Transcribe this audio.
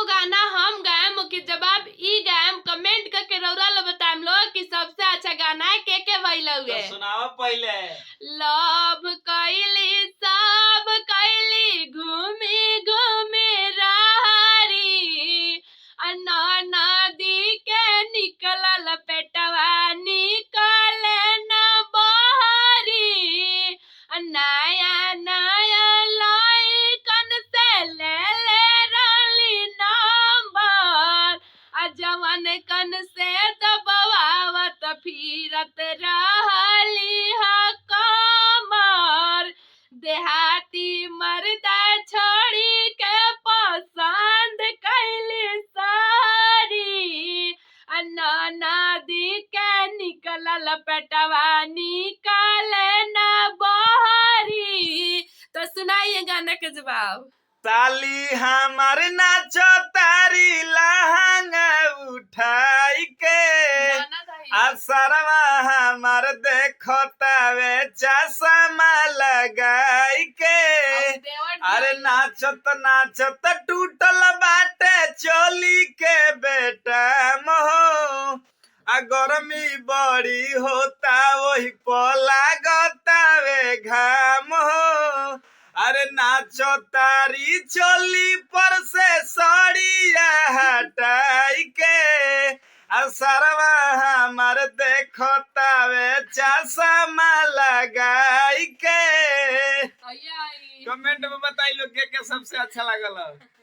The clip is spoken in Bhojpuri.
एगो गाना हम गायम के जवाब ई गायम कमेंट करके रौरा लो बताएम लो कि सबसे अच्छा गाना के भइल तो हुए। सुनाओ पहले। लव कैली सब कैली घूमी घूमी रहरी नदी के निकलल पेटवा निकले न बहरी नया नया लइकन से ले रली नंबर जवन कन से दबावत फिरत रहली ह कमर देहाती मर्दा छोड़ी के पसंद कैली सारी नदी के निकलल पेटवा निकले न बहरी। तो सुनाइए गाने के जवाब। साली हमार नाचो तारी लहंगा उठाई के असरवा हमार देखो तावे चश्मा लगाई के अरे नाचत नाचत टूटल बाटे चोली के बेटा मोह गर्मी बड़ी होता वही पोला गतावे घाम हो अरे नाचो तारी चोली पर से सड़िया हटाई के असरवा हमार देखो तावे चश्मा लगाई के। कमेंट में बताई लोग के सबसे अच्छा लगल।